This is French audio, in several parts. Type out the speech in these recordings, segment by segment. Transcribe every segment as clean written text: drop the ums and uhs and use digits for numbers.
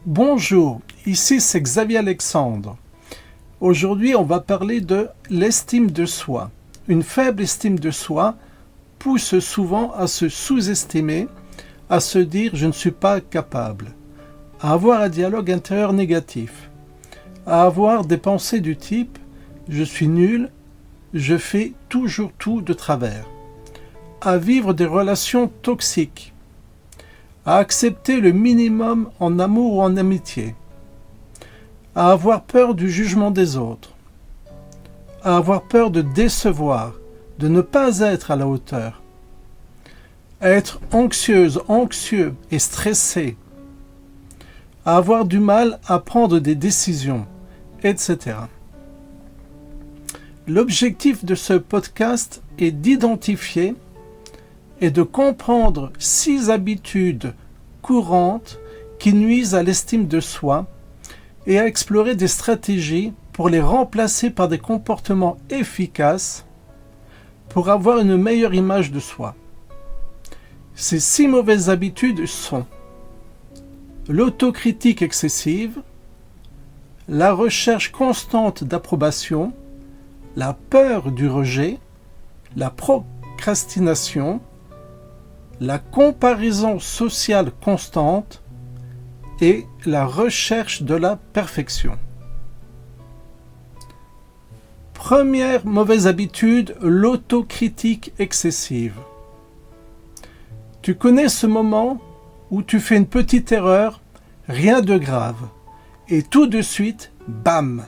Bonjour, ici c'est Xavier Alexandre. Aujourd'hui, on va parler de l'estime de soi. Une faible estime de soi pousse souvent à se sous-estimer, à se dire « je ne suis pas capable », à avoir un dialogue intérieur négatif, à avoir des pensées du type « je suis nul, je fais toujours tout de travers », à vivre des relations toxiques, à accepter le minimum en amour ou en amitié, à avoir peur du jugement des autres, à avoir peur de décevoir, de ne pas être à la hauteur, à être anxieux et stressé, à avoir du mal à prendre des décisions, etc. L'objectif de ce podcast est d'identifier et de comprendre 6 habitudes courantes qui nuisent à l'estime de soi et à explorer des stratégies pour les remplacer par des comportements efficaces pour avoir une meilleure image de soi. Ces 6 mauvaises habitudes sont l'autocritique excessive, la recherche constante d'approbation, la peur du rejet, la procrastination, la comparaison sociale constante et la recherche de la perfection. Première mauvaise habitude, l'autocritique excessive. Tu connais ce moment où tu fais une petite erreur, rien de grave, et tout de suite, bam,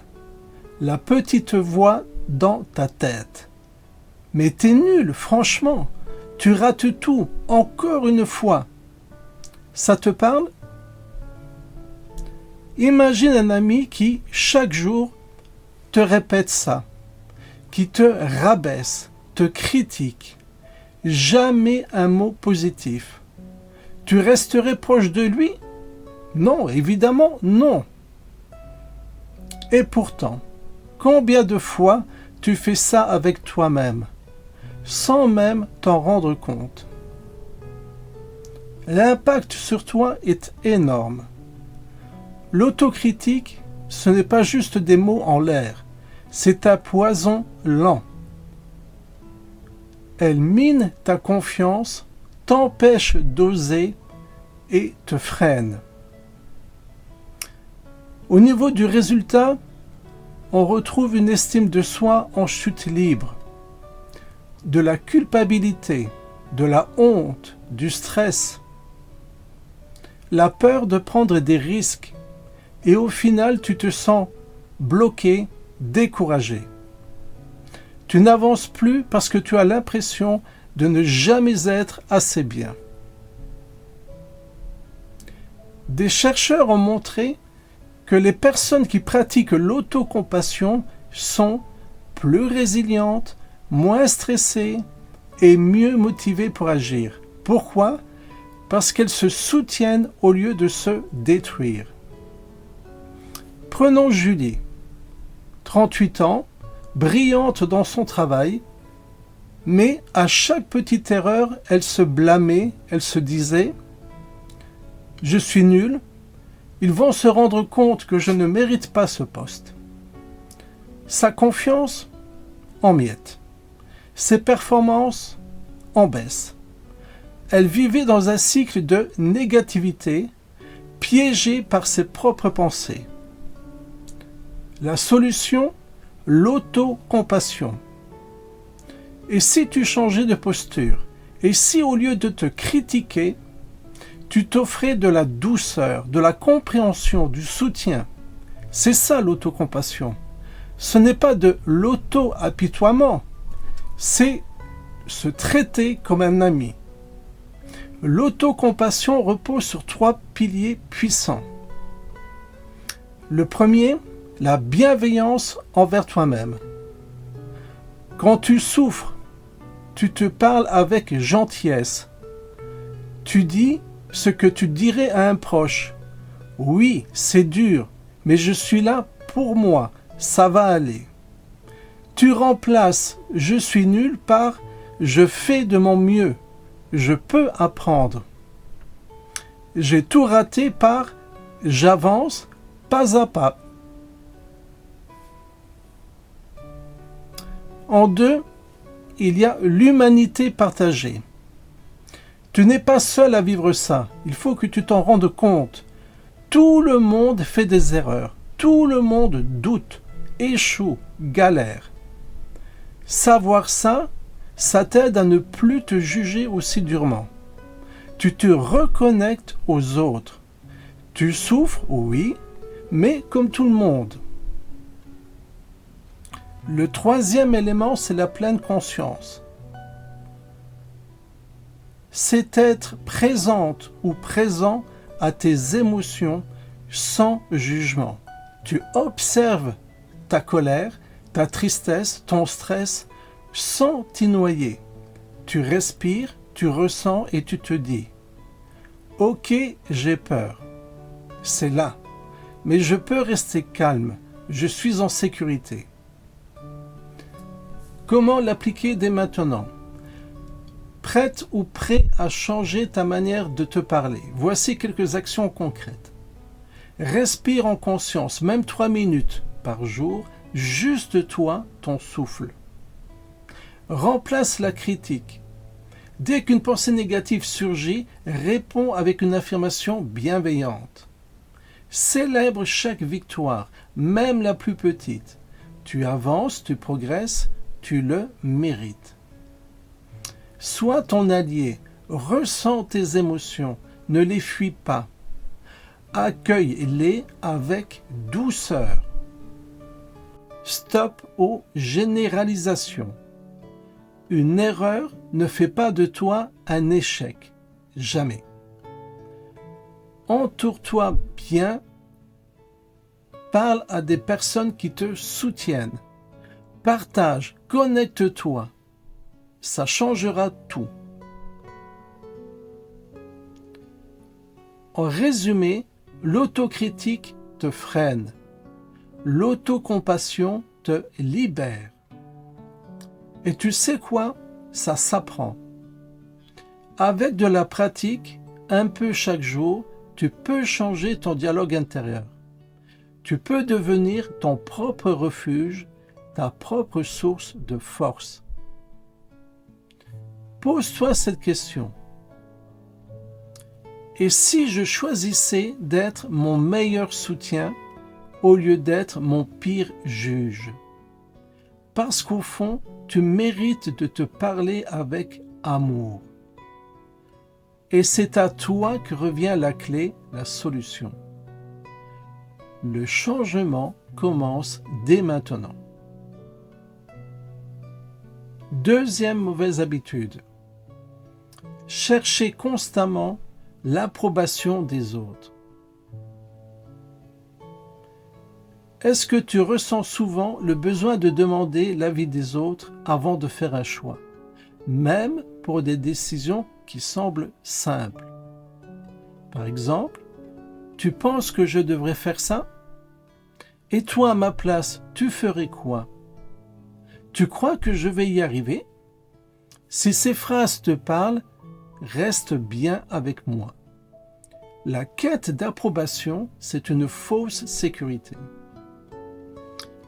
la petite voix dans ta tête. Mais t'es nul, franchement. Tu rates tout, encore une fois. Ça te parle? Imagine un ami qui, chaque jour, te répète ça, qui te rabaisse, te critique. Jamais un mot positif. Tu resterais proche de lui? Non, évidemment, non. Et pourtant, combien de fois tu fais ça avec toi-même, sans même t'en rendre compte? L'impact sur toi est énorme. L'autocritique, ce n'est pas juste des mots en l'air, c'est un poison lent. Elle mine ta confiance, t'empêche d'oser et te freine. Au niveau du résultat, on retrouve une estime de soi en chute libre. De la culpabilité, de la honte, du stress, la peur de prendre des risques, et au final tu te sens bloqué, découragé. Tu n'avances plus parce que tu as l'impression de ne jamais être assez bien. Des chercheurs ont montré que les personnes qui pratiquent l'autocompassion sont plus résilientes, moins stressées et mieux motivées pour agir. Pourquoi? Parce qu'elles se soutiennent au lieu de se détruire. Prenons Julie, 38 ans, brillante dans son travail, mais à chaque petite erreur, elle se blâmait, elle se disait « Je suis nulle, ils vont se rendre compte que je ne mérite pas ce poste. » Sa confiance en miettes. Ses performances en baisse. Elle vivait dans un cycle de négativité, piégée par ses propres pensées. La solution, l'autocompassion. Et si tu changeais de posture, et si au lieu de te critiquer, tu t'offrais de la douceur, de la compréhension, du soutien. C'est ça l'autocompassion. Ce n'est pas de l'auto-apitoiement, c'est se traiter comme un ami. L'autocompassion repose sur 3 piliers puissants. Le premier, la bienveillance envers toi-même. Quand tu souffres, tu te parles avec gentillesse. Tu dis ce que tu dirais à un proche. Oui, c'est dur, mais je suis là pour moi, ça va aller. Tu remplaces « je suis nul » par « je fais de mon mieux, je peux apprendre ». J'ai tout raté par J'avance pas à pas. En 2, il y a l'humanité partagée. Tu n'es pas seul à vivre ça. Il faut que tu t'en rendes compte. Tout le monde fait des erreurs. Tout le monde doute, échoue, galère. Savoir ça, ça t'aide à ne plus te juger aussi durement. Tu te reconnectes aux autres. Tu souffres, oui, mais comme tout le monde. Le 3e élément, c'est la pleine conscience. C'est être présente ou présent à tes émotions sans jugement. Tu observes ta colère, ta tristesse, ton stress sans t'y noyer. Tu respires, tu ressens et tu te dis « Ok, j'ai peur. C'est là. Mais je peux rester calme. Je suis en sécurité. » Comment l'appliquer dès maintenant? Prête ou prêt à changer ta manière de te parler? Voici quelques actions concrètes. Respire en conscience, même 3 minutes par jour, juste toi, ton souffle. Remplace la critique. Dès qu'une pensée négative surgit, réponds avec une affirmation bienveillante. Célèbre chaque victoire, même la plus petite. Tu avances, tu progresses, tu le mérites. Sois ton allié, ressens tes émotions, ne les fuis pas. Accueille-les avec douceur. Stop aux généralisations. Une erreur ne fait pas de toi un échec. Jamais. Entoure-toi bien. Parle à des personnes qui te soutiennent. Partage, connecte-toi. Ça changera tout. En résumé, l'autocritique te freine. L'autocompassion te libère. Et tu sais quoi? Ça s'apprend. Avec de la pratique, un peu chaque jour, tu peux changer ton dialogue intérieur. Tu peux devenir ton propre refuge, ta propre source de force. Pose-toi cette question. Et si je choisissais d'être mon meilleur soutien au lieu d'être mon pire juge? Parce qu'au fond, tu mérites de te parler avec amour. Et c'est à toi que revient la clé, la solution. Le changement commence dès maintenant. 2e mauvaise habitude. Chercher constamment l'approbation des autres. Est-ce que tu ressens souvent le besoin de demander l'avis des autres avant de faire un choix, même pour des décisions qui semblent simples? Par exemple, tu penses que je devrais faire ça? Et toi, à ma place, tu ferais quoi? Tu crois que je vais y arriver? Si ces phrases te parlent, reste bien avec moi. La quête d'approbation, c'est une fausse sécurité.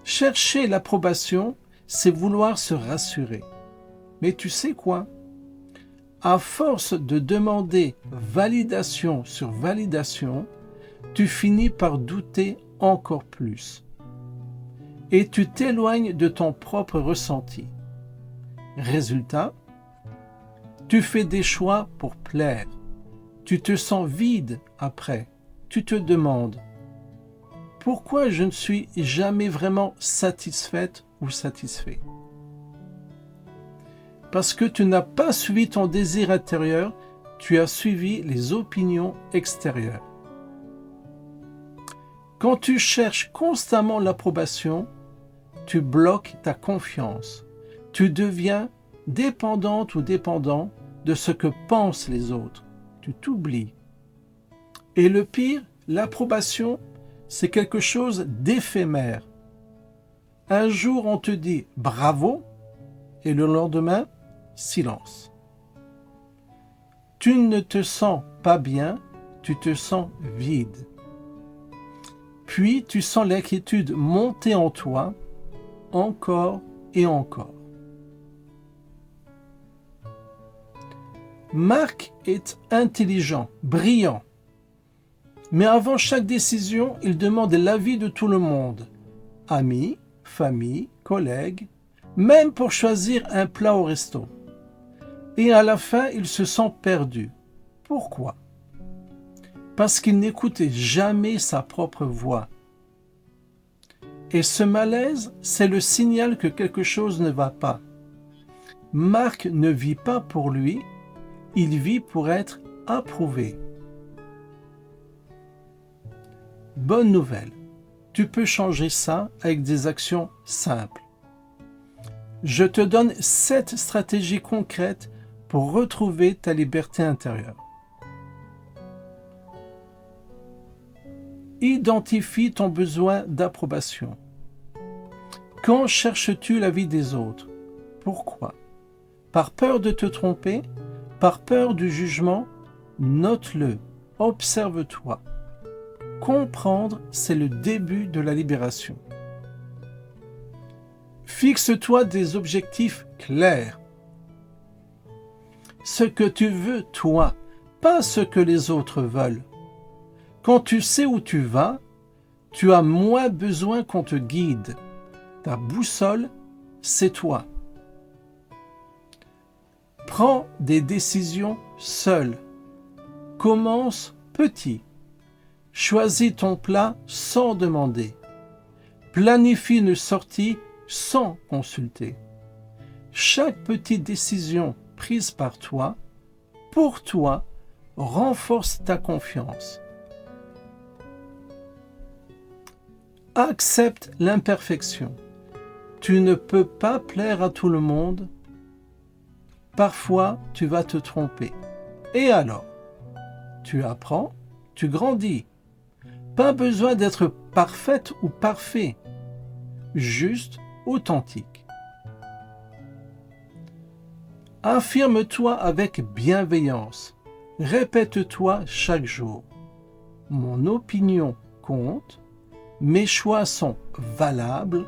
Chercher l'approbation, c'est vouloir se rassurer. Mais tu sais quoi? À force de demander validation sur validation, tu finis par douter encore plus. Et tu t'éloignes de ton propre ressenti. Résultat, tu fais des choix pour plaire. Tu te sens vide après. Tu te demandes « Pourquoi je ne suis jamais vraiment satisfaite ou satisfait ?» Parce que tu n'as pas suivi ton désir intérieur, tu as suivi les opinions extérieures. Quand tu cherches constamment l'approbation, tu bloques ta confiance. Tu deviens dépendante ou dépendant de ce que pensent les autres. Tu t'oublies. Et le pire, l'approbation, c'est quelque chose d'éphémère. Un jour, on te dit « bravo » et le lendemain, silence. Tu ne te sens pas bien, tu te sens vide. Puis tu sens l'inquiétude monter en toi encore et encore. Marc est intelligent, brillant. Mais avant chaque décision, il demande l'avis de tout le monde. Amis, famille, collègues, même pour choisir un plat au resto. Et à la fin, il se sent perdu. Pourquoi? Parce qu'il n'écoutait jamais sa propre voix. Et ce malaise, c'est le signal que quelque chose ne va pas. Marc ne vit pas pour lui, il vit pour être approuvé. Bonne nouvelle, tu peux changer ça avec des actions simples. Je te donne 7 stratégies concrètes pour retrouver ta liberté intérieure. Identifie ton besoin d'approbation. Quand cherches-tu l'avis des autres? Pourquoi? Par peur de te tromper? Par peur du jugement? Note-le, observe-toi. Comprendre, c'est le début de la libération. Fixe-toi des objectifs clairs. Ce que tu veux, toi, pas ce que les autres veulent. Quand tu sais où tu vas, tu as moins besoin qu'on te guide. Ta boussole, c'est toi. Prends des décisions seul. Commence petit. Choisis ton plat sans demander. Planifie une sortie sans consulter. Chaque petite décision prise par toi, pour toi, renforce ta confiance. Accepte l'imperfection. Tu ne peux pas plaire à tout le monde. Parfois, tu vas te tromper. Et alors? Tu apprends, tu grandis. Pas besoin d'être parfaite ou parfait, juste authentique. Affirme-toi avec bienveillance. Répète-toi chaque jour. Mon opinion compte, mes choix sont valables,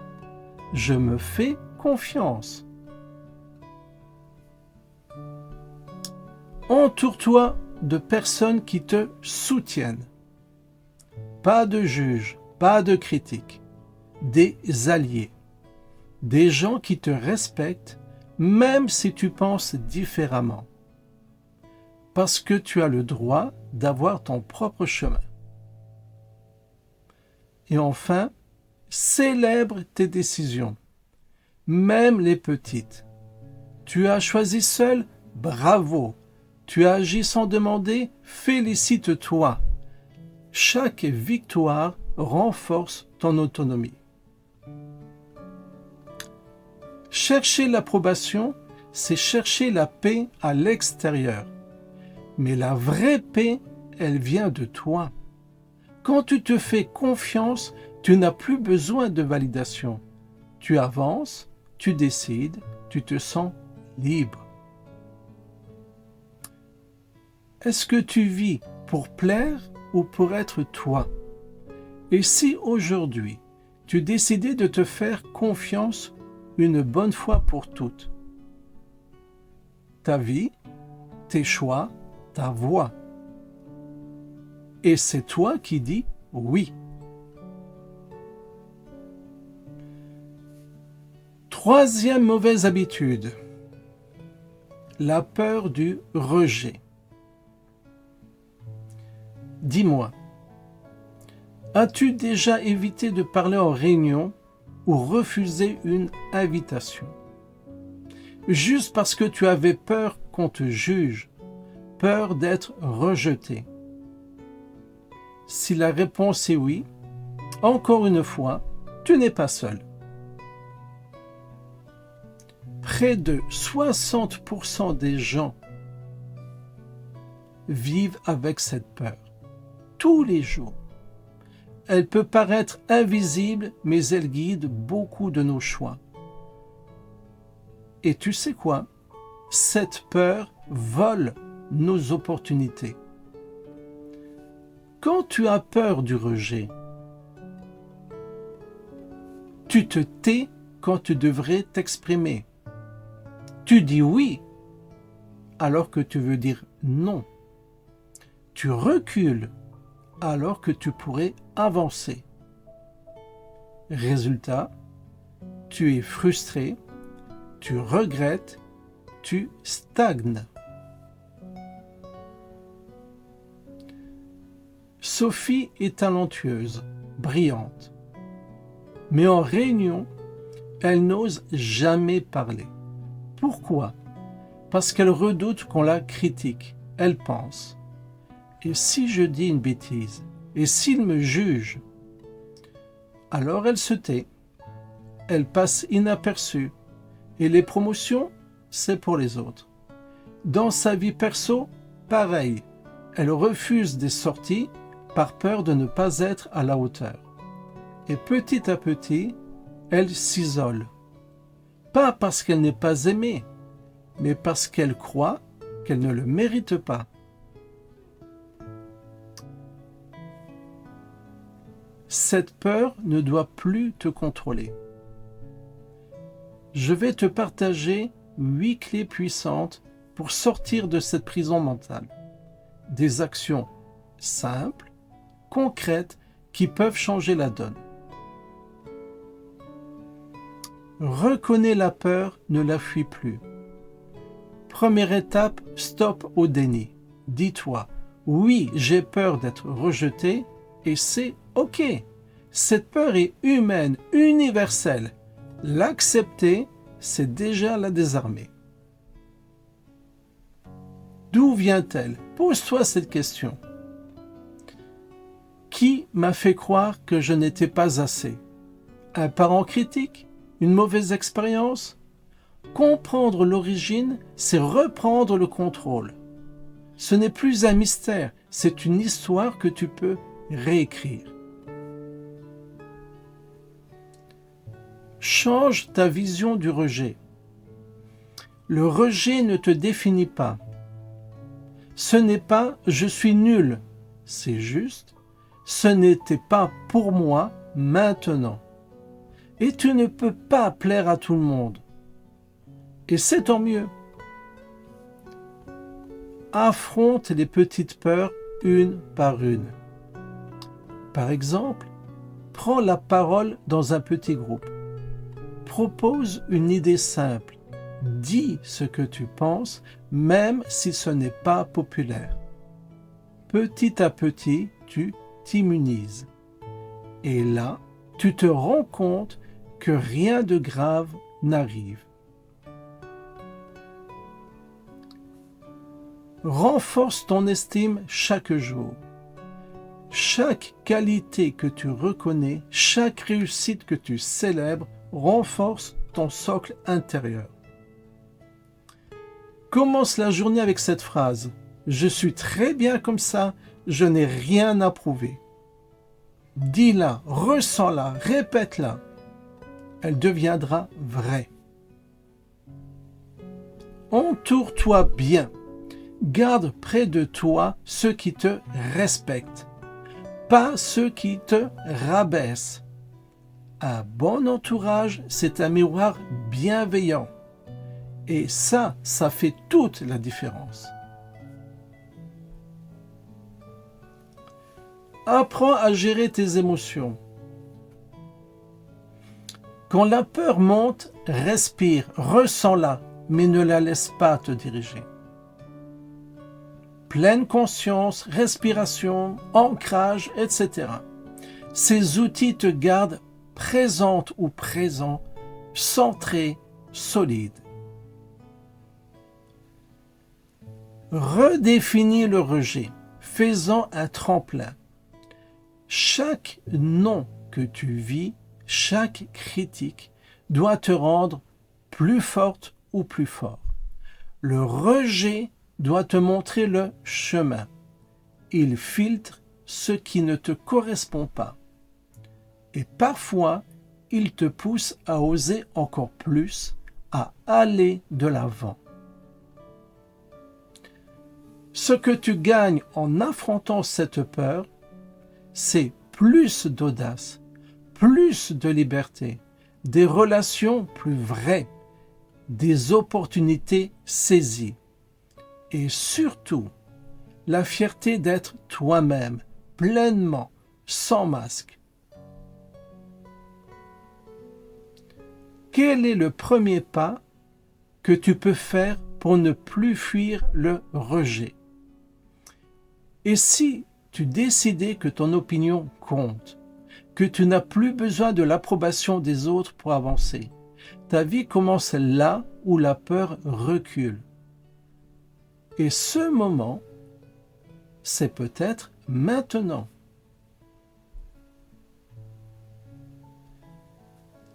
je me fais confiance. Entoure-toi de personnes qui te soutiennent. Pas de juges, pas de critiques, des alliés, des gens qui te respectent même si tu penses différemment, parce que tu as le droit d'avoir ton propre chemin. Et enfin, célèbre tes décisions, même les petites. Tu as choisi seul, bravo. Tu as agi sans demander, félicite-toi. Chaque victoire renforce ton autonomie. Chercher l'approbation, c'est chercher la paix à l'extérieur. Mais la vraie paix, elle vient de toi. Quand tu te fais confiance, tu n'as plus besoin de validation. Tu avances, tu décides, tu te sens libre. Est-ce que tu vis pour plaire ou pour être toi? Et si aujourd'hui, tu décidais de te faire confiance une bonne fois pour toutes? Ta vie, tes choix, ta voix. Et c'est toi qui dis oui. Troisième mauvaise habitude, la peur du rejet. Dis-moi, as-tu déjà évité de parler en réunion ou refusé une invitation? Juste parce que tu avais peur qu'on te juge, peur d'être rejeté. Si la réponse est oui, encore une fois, tu n'es pas seul. Près de 60% des gens vivent avec cette peur, tous les jours. Elle peut paraître invisible, mais elle guide beaucoup de nos choix. Et tu sais quoi? Cette peur vole nos opportunités. Quand tu as peur du rejet, Tu te tais quand tu devrais t'exprimer. Tu dis oui alors que tu veux dire non. Tu recules alors que tu pourrais avancer. Résultat, tu es frustré, tu regrettes, tu stagnes. Sophie est talentueuse, brillante. Mais en réunion, elle n'ose jamais parler. Pourquoi? Parce qu'elle redoute qu'on la critique. Elle pense: et si je dis une bêtise? Et s'il me juge? Alors elle se tait. Elle passe inaperçue. Et les promotions, c'est pour les autres. Dans sa vie perso, pareil. Elle refuse des sorties par peur de ne pas être à la hauteur. Et petit à petit, elle s'isole. Pas parce qu'elle n'est pas aimée, mais parce qu'elle croit qu'elle ne le mérite pas. Cette peur ne doit plus te contrôler. Je vais te partager 8 clés puissantes pour sortir de cette prison mentale. Des actions simples, concrètes, qui peuvent changer la donne. Reconnais la peur, ne la fuis plus. Première étape, stop au déni. Dis-toi: oui, j'ai peur d'être rejeté et c'est OK. Cette peur est humaine, universelle. L'accepter, c'est déjà la désarmer. D'où vient-elle? Pose-toi cette question. Qui m'a fait croire que je n'étais pas assez? Un parent critique? Une mauvaise expérience? Comprendre l'origine, c'est reprendre le contrôle. Ce n'est plus un mystère, c'est une histoire que tu peux réécrire. Change ta vision du rejet. Le rejet ne te définit pas. Ce n'est pas « je suis nul », c'est juste « ce n'était pas pour moi maintenant ». Et tu ne peux pas plaire à tout le monde. Et c'est tant mieux. Affronte les petites peurs une par une. Par exemple, prends la parole dans un petit groupe. Propose une idée simple. Dis ce que tu penses, même si ce n'est pas populaire. Petit à petit, tu t'immunises. Et là, tu te rends compte que rien de grave n'arrive. Renforce ton estime chaque jour. Chaque qualité que tu reconnais, chaque réussite que tu célèbres, renforce ton socle intérieur. Commence la journée avec cette phrase: je suis très bien comme ça, je n'ai rien à prouver. Dis-la, ressens-la, répète-la. Elle deviendra vraie. Entoure-toi bien. Garde près de toi ceux qui te respectent, pas ceux qui te rabaissent. Un bon entourage, c'est un miroir bienveillant. Et ça fait toute la différence. Apprends à gérer tes émotions. Quand la peur monte, respire, ressens-la, mais ne la laisse pas te diriger. Pleine conscience, respiration, ancrage, etc. Ces outils te gardent présente ou présent, centré, solide. Redéfinis le rejet, fais-en un tremplin. Chaque non que tu vis, chaque critique doit te rendre plus forte ou plus fort. Le rejet doit te montrer le chemin. Il filtre ce qui ne te correspond pas. Et parfois, il te pousse à oser encore plus, à aller de l'avant. Ce que tu gagnes en affrontant cette peur, c'est plus d'audace, plus de liberté, des relations plus vraies, des opportunités saisies et surtout la fierté d'être toi-même, pleinement, sans masque. Quel est le premier pas que tu peux faire pour ne plus fuir le rejet? Et si tu décidais que ton opinion compte, que tu n'as plus besoin de l'approbation des autres pour avancer, ta vie commence là où la peur recule. Et ce moment, c'est peut-être maintenant.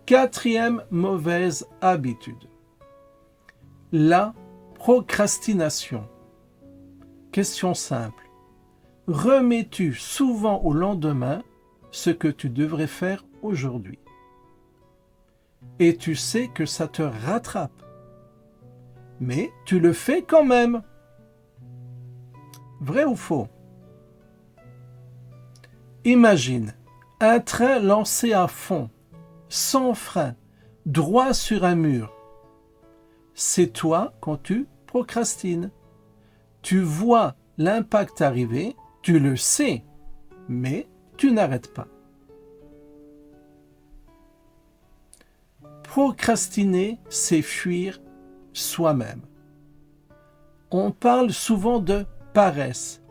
Quatrième mauvaise habitude, la procrastination. Question simple. Remets-tu souvent au lendemain ce que tu devrais faire aujourd'hui? Et tu sais que ça te rattrape. Mais tu le fais quand même. Vrai ou faux? Imagine un train lancé à fond, sans frein, droit sur un mur. C'est toi quand tu procrastines. Tu vois l'impact arriver, tu le sais, mais tu n'arrêtes pas. Procrastiner, c'est fuir soi-même. On parle souvent de paresse,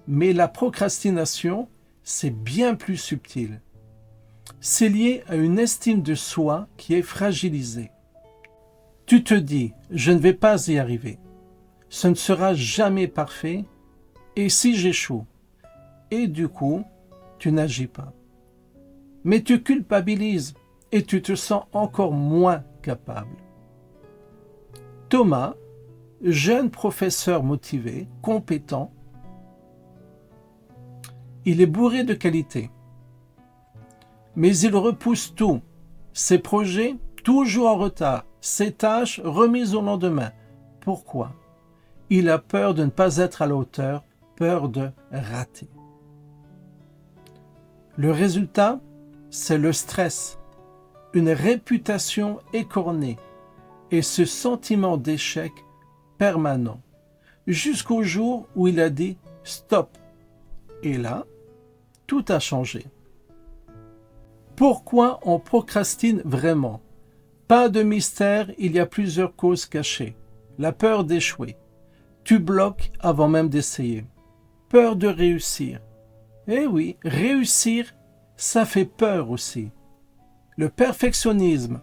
mais la procrastination, c'est bien plus subtil. C'est lié à une estime de soi qui est fragilisée. Tu te dis, je ne vais pas y arriver. Ce ne sera jamais parfait. Et si j'échoue? Et du coup, tu n'agis pas. Mais tu culpabilises et tu te sens encore moins capable. Thomas, jeune professeur motivé, compétent, il est bourré de qualités. Mais il repousse tout. Ses projets, toujours en retard. Ses tâches, remises au lendemain. Pourquoi? Il a peur de ne pas être à la hauteur, peur de rater. Le résultat, c'est le stress, une réputation écornée et ce sentiment d'échec permanent, jusqu'au jour où il a dit « stop ». Et là, tout a changé. Pourquoi on procrastine vraiment? Pas de mystère, il y a plusieurs causes cachées. La peur d'échouer. Tu bloques avant même d'essayer. Peur de réussir. Eh oui, réussir, ça fait peur aussi. Le perfectionnisme.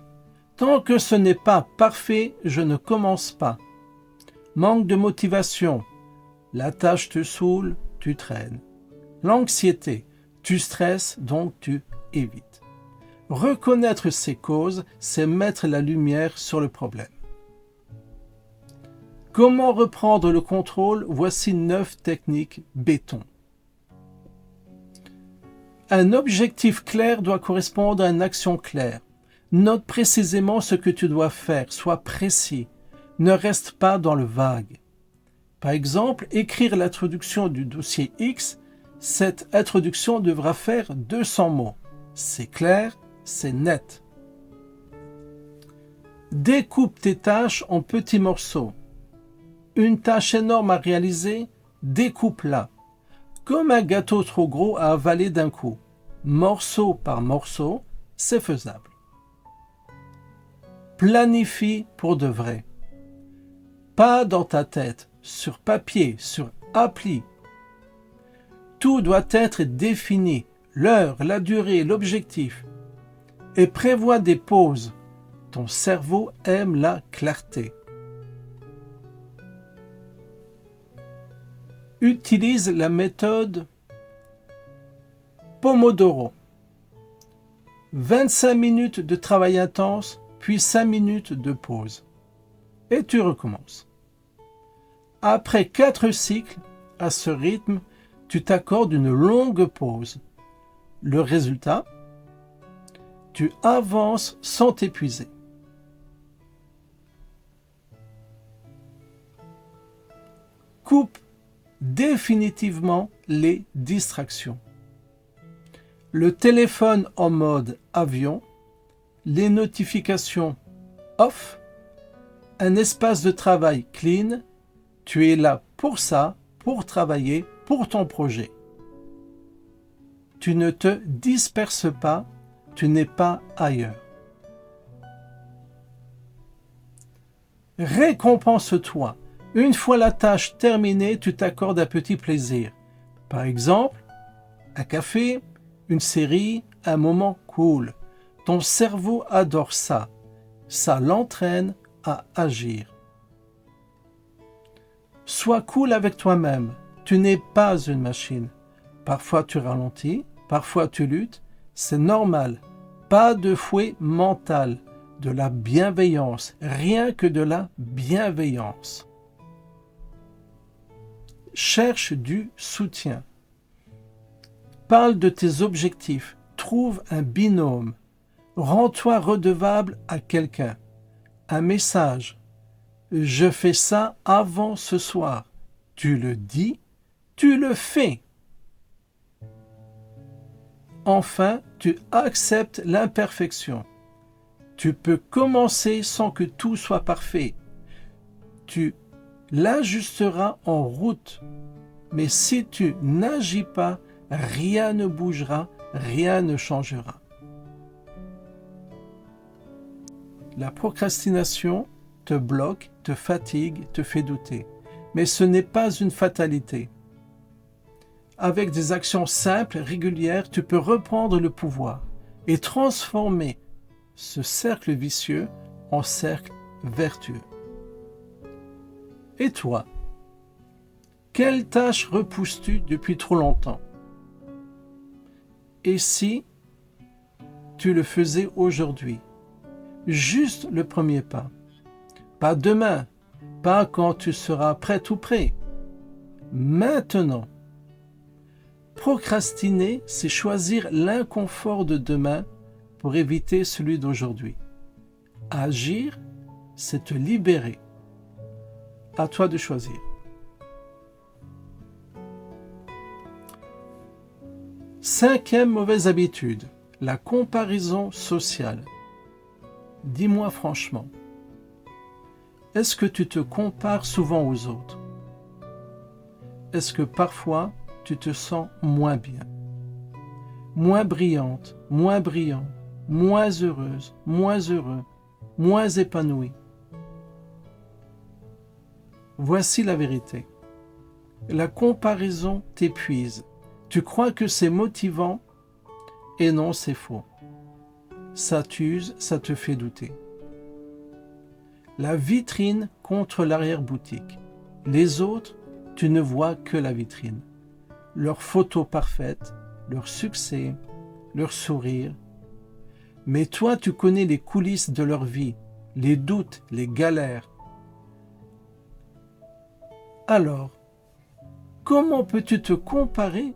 Tant que ce n'est pas parfait, je ne commence pas. Manque de motivation. La tâche te saoule, tu traînes. L'anxiété. Tu stresses, donc tu évites. Reconnaître ces causes, c'est mettre la lumière sur le problème. Comment reprendre le contrôle? Voici 9 techniques béton. Un objectif clair doit correspondre à une action claire. Note précisément ce que tu dois faire, sois précis. Ne reste pas dans le vague. Par exemple, écrire l'introduction du dossier X, cette introduction devra faire 200 mots. C'est clair, c'est net. Découpe tes tâches en petits morceaux. Une tâche énorme à réaliser, découpe-la. Comme un gâteau trop gros à avaler d'un coup. Morceau par morceau, c'est faisable. Planifie pour de vrai. Pas dans ta tête, sur papier, sur appli. Tout doit être défini, l'heure, la durée, l'objectif. Et prévois des pauses. Ton cerveau aime la clarté. Utilise la méthode Pomodoro. 25 minutes de travail intense, puis 5 minutes de pause. Et tu recommences. Après 4 cycles, à ce rythme, tu t'accordes une longue pause. Le résultat, tu avances sans t'épuiser. Coupe définitivement les distractions. Le téléphone en mode avion, les notifications off, un espace de travail clean. Tu es là pour ça, pour travailler, pour ton projet. Tu ne te disperses pas, tu n'es pas ailleurs. Récompense-toi. Une fois la tâche terminée, tu t'accordes un petit plaisir. Par exemple, un café, une série, un moment cool. Ton cerveau adore ça. Ça l'entraîne à agir. Sois cool avec toi-même. Tu n'es pas une machine. Parfois tu ralentis, parfois tu luttes. C'est normal. Pas de fouet mental. De la bienveillance. Rien que de la bienveillance. Cherche du soutien. Parle de tes objectifs. Trouve un binôme. Rends-toi redevable à quelqu'un. Un message. Je fais ça avant ce soir. Tu le dis, tu le fais. Enfin, tu acceptes l'imperfection. Tu peux commencer sans que tout soit parfait. Tu l'ajusteras en route. Mais si tu n'agis pas, rien ne bougera, rien ne changera. La procrastination te bloque, te fatigue, te fait douter. Mais ce n'est pas une fatalité. Avec des actions simples, régulières, tu peux reprendre le pouvoir et transformer ce cercle vicieux en cercle vertueux. Et toi, quelle tâche repousses-tu depuis trop longtemps? Et si tu le faisais aujourd'hui? Juste le premier pas. Pas demain, pas quand tu seras prêt ou prêt. Maintenant. Procrastiner, c'est choisir l'inconfort de demain pour éviter celui d'aujourd'hui. Agir, c'est te libérer. À toi de choisir. Cinquième mauvaise habitude, la comparaison sociale. Dis-moi franchement, est-ce que tu te compares souvent aux autres? Est-ce que parfois tu te sens moins bien, moins brillante, moins brillant, moins heureuse, moins heureux, moins épanoui? Voici la vérité. La comparaison t'épuise. Tu crois que c'est motivant et non, c'est faux. Ça t'use, ça te fait douter. La vitrine contre l'arrière-boutique. Les autres, tu ne vois que la vitrine. Leurs photos parfaites, leur succès, leur sourire. Mais toi, tu connais les coulisses de leur vie, les doutes, les galères. Alors, comment peux-tu te comparer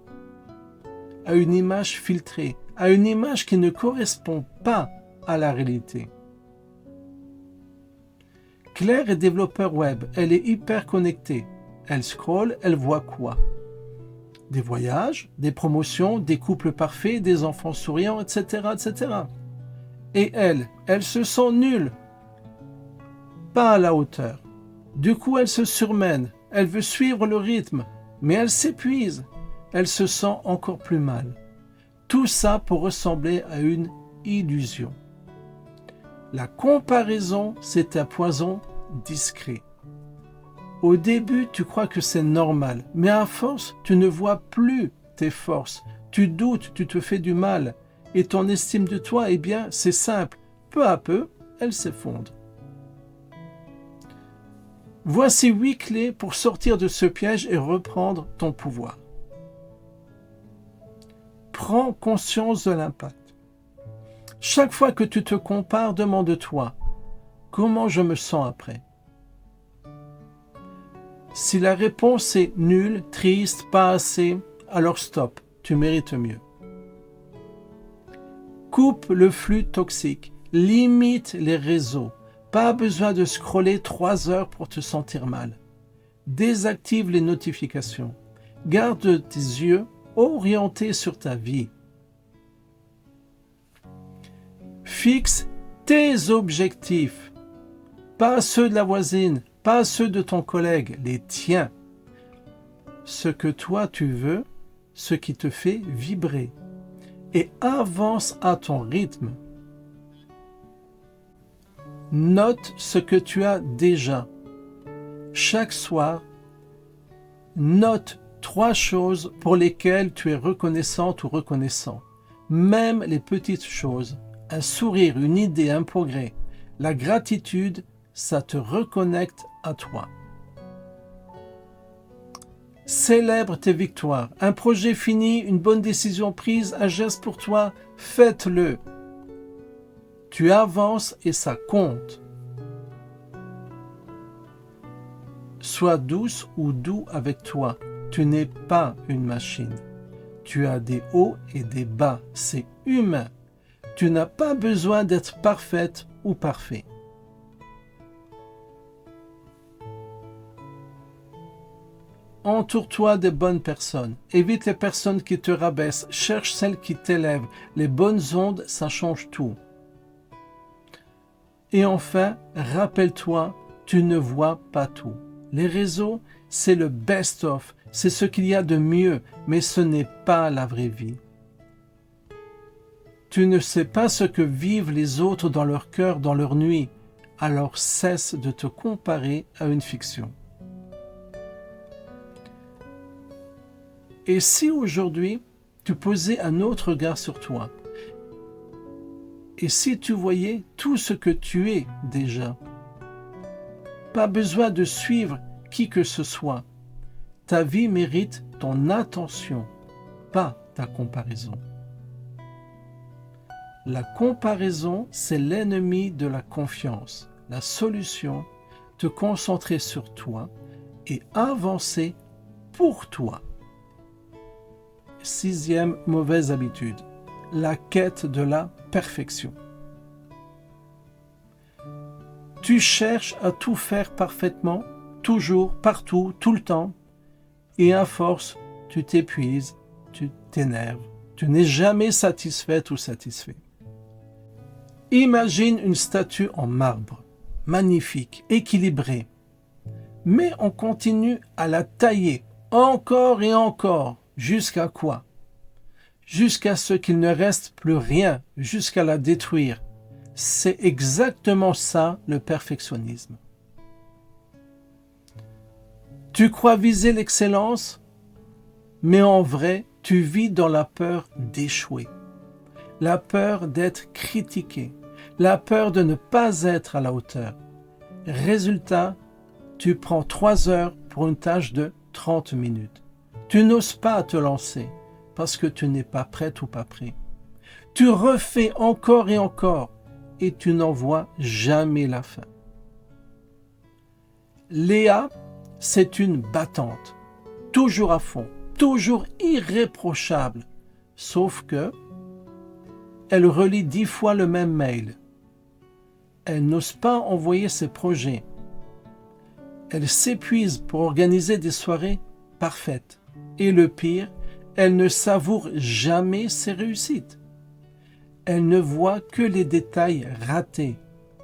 à une image filtrée, à une image qui ne correspond pas à la réalité? Claire est développeur web, elle est hyper connectée. Elle scrolle, elle voit quoi? Des voyages, des promotions, des couples parfaits, des enfants souriants, etc., etc. Et elle se sent nulle, pas à la hauteur. Du coup, elle se surmène, elle veut suivre le rythme, mais elle s'épuise, elle se sent encore plus mal. Tout ça pour ressembler à une illusion. La comparaison, c'est un poison discret. Au début, tu crois que c'est normal, mais à force, tu ne vois plus tes forces. Tu doutes, tu te fais du mal. Et ton estime de toi, eh bien, c'est simple. Peu à peu, elle s'effondre. Voici 8 clés pour sortir de ce piège et reprendre ton pouvoir. Prends conscience de l'impact. Chaque fois que tu te compares, demande-toi, comment je me sens après? Si la réponse est nulle, triste, pas assez, alors stop, tu mérites mieux. Coupe le flux toxique, limite les réseaux. Pas besoin de scroller 3 heures pour te sentir mal. Désactive les notifications. Garde tes yeux orientés sur ta vie. Fixe tes objectifs, pas ceux de la voisine, pas ceux de ton collègue, les tiens. Ce que toi tu veux, ce qui te fait vibrer. Et avance à ton rythme. Note ce que tu as déjà. Chaque soir, note 3 choses pour lesquelles tu es reconnaissante ou reconnaissant. Même les petites choses, un sourire, une idée, un progrès. La gratitude, ça te reconnecte à toi. Célèbre tes victoires. Un projet fini, une bonne décision prise, un geste pour toi, faites-le. Tu avances et ça compte. Sois douce ou doux avec toi. Tu n'es pas une machine. Tu as des hauts et des bas. C'est humain. Tu n'as pas besoin d'être parfaite ou parfait. Entoure-toi des bonnes personnes. Évite les personnes qui te rabaissent. Cherche celles qui t'élèvent. Les bonnes ondes, ça change tout. Et enfin, rappelle-toi, tu ne vois pas tout. Les réseaux, c'est le best-of. C'est ce qu'il y a de mieux, mais ce n'est pas la vraie vie. Tu ne sais pas ce que vivent les autres dans leur cœur, dans leur nuit. Alors cesse de te comparer à une fiction. Et si aujourd'hui, tu posais un autre regard sur toi? Et si tu voyais tout ce que tu es déjà? Pas besoin de suivre qui que ce soit. Ta vie mérite ton attention, pas ta comparaison. La comparaison, c'est l'ennemi de la confiance. La solution, te concentrer sur toi et avancer pour toi. 6e mauvaise habitude, la quête de la perfection. Tu cherches à tout faire parfaitement, toujours, partout, tout le temps, et à force, tu t'épuises, tu t'énerves, tu n'es jamais satisfaite ou satisfait. Imagine une statue en marbre, magnifique, équilibrée, mais on continue à la tailler encore et encore. Jusqu'à quoi? Jusqu'à ce qu'il ne reste plus rien, jusqu'à la détruire. C'est exactement ça le perfectionnisme. Tu crois viser l'excellence, mais en vrai, tu vis dans la peur d'échouer, la peur d'être critiqué, la peur de ne pas être à la hauteur. Résultat, tu prends 3 heures pour une tâche de 30 minutes. Tu n'oses pas te lancer parce que tu n'es pas prête ou pas prêt. Tu refais encore et encore et tu n'en vois jamais la fin. Léa, c'est une battante, toujours à fond, toujours irréprochable, sauf que elle relit 10 fois le même mail. Elle n'ose pas envoyer ses projets. Elle s'épuise pour organiser des soirées parfaites. Et le pire, elle ne savoure jamais ses réussites. Elle ne voit que les détails ratés.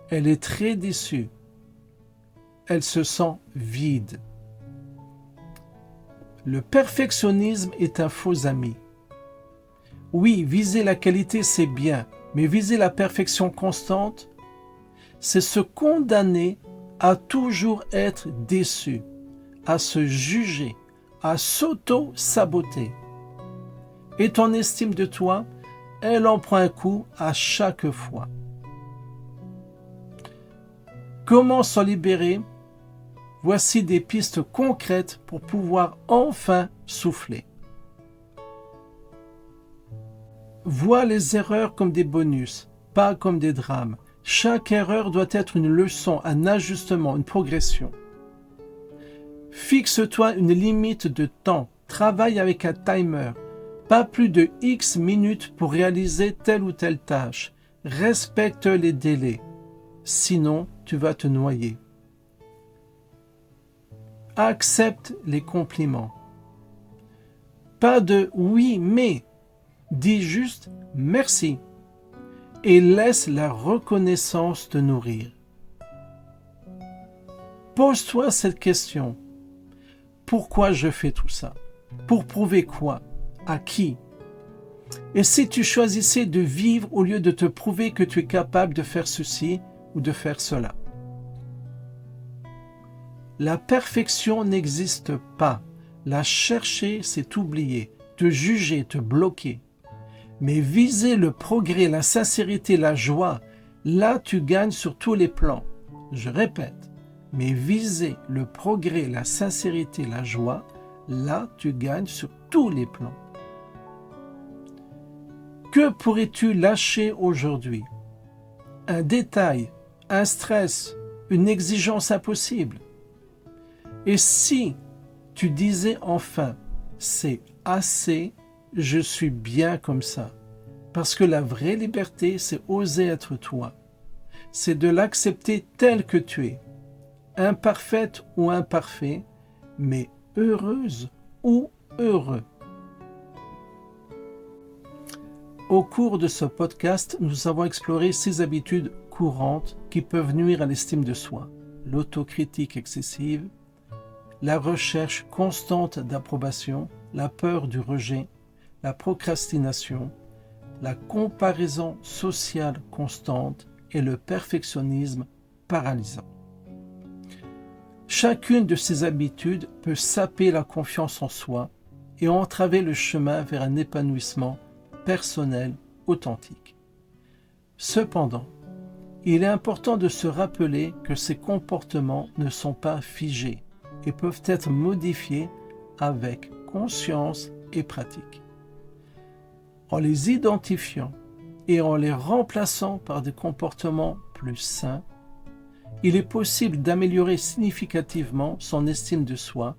Elle est très déçue. Elle se sent vide. Le perfectionnisme est un faux ami. Oui, viser la qualité, c'est bien, mais viser la perfection constante, c'est se condamner à toujours être déçu, à se juger, à s'auto-saboter. Et ton estime de toi, elle en prend un coup à chaque fois. Comment s'en libérer? Voici des pistes concrètes pour pouvoir enfin souffler. Vois les erreurs comme des bonus, pas comme des drames. Chaque erreur doit être une leçon, un ajustement, une progression. Fixe-toi une limite de temps. Travaille avec un timer. Pas plus de X minutes pour réaliser telle ou telle tâche. Respecte les délais. Sinon, tu vas te noyer. Accepte les compliments. Pas de oui, mais. Dis juste merci. et laisse la reconnaissance te nourrir. Pose-toi cette question. Pourquoi je fais tout ça? Pour prouver quoi? À qui? Et si tu choisissais de vivre au lieu de te prouver que tu es capable de faire ceci ou de faire cela? La perfection n'existe pas. La chercher, c'est oublier, te juger, te bloquer. Mais viser le progrès, la sincérité, la joie, là tu gagnes sur tous les plans. Je répète, mais viser le progrès, la sincérité, la joie, là tu gagnes sur tous les plans. Que pourrais-tu lâcher aujourd'hui? Un détail, un stress, une exigence impossible. Et si tu disais enfin, c'est assez, je suis bien comme ça. Parce que la vraie liberté, c'est oser être toi. C'est de l'accepter tel que tu es. Imparfaite ou imparfait, mais heureuse ou heureux. Au cours de ce podcast, nous avons exploré 6 habitudes courantes qui peuvent nuire à l'estime de soi. L'autocritique excessive, la recherche constante d'approbation, la peur du rejet, la procrastination, la comparaison sociale constante et le perfectionnisme paralysant. Chacune de ces habitudes peut saper la confiance en soi et entraver le chemin vers un épanouissement personnel authentique. Cependant, il est important de se rappeler que ces comportements ne sont pas figés et peuvent être modifiés avec conscience et pratique. En les identifiant et en les remplaçant par des comportements plus sains, il est possible d'améliorer significativement son estime de soi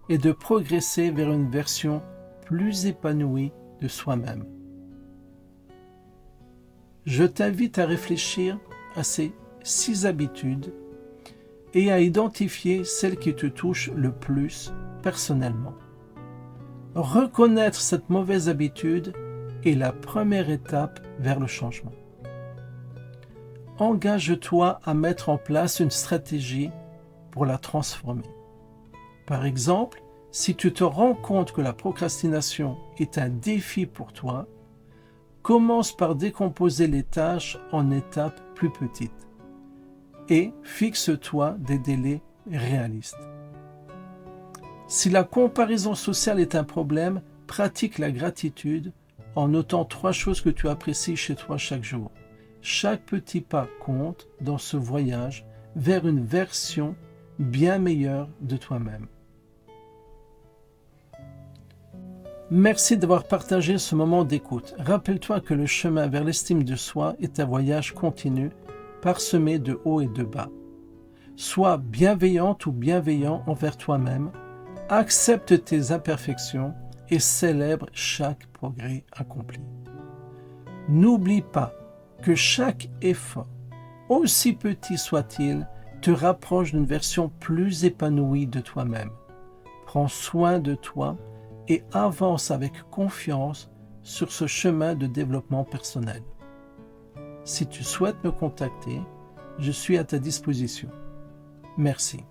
et de progresser vers une version plus épanouie de soi-même. Je t'invite à réfléchir à ces 6 habitudes et à identifier celles qui te touchent le plus personnellement. Reconnaître cette mauvaise habitude est la première étape vers le changement. Engage-toi à mettre en place une stratégie pour la transformer. Par exemple, si tu te rends compte que la procrastination est un défi pour toi, commence par décomposer les tâches en étapes plus petites et fixe-toi des délais réalistes. Si la comparaison sociale est un problème, pratique la gratitude en notant 3 choses que tu apprécies chez toi chaque jour. Chaque petit pas compte dans ce voyage vers une version bien meilleure de toi-même. Merci d'avoir partagé ce moment d'écoute. Rappelle-toi que le chemin vers l'estime de soi est un voyage continu, parsemé de hauts et de bas. Sois bienveillante ou bienveillant envers toi-même, accepte tes imperfections et célèbre chaque progrès accompli. N'oublie pas que chaque effort, aussi petit soit-il, te rapproche d'une version plus épanouie de toi-même. Prends soin de toi et avance avec confiance sur ce chemin de développement personnel. Si tu souhaites me contacter, je suis à ta disposition. Merci.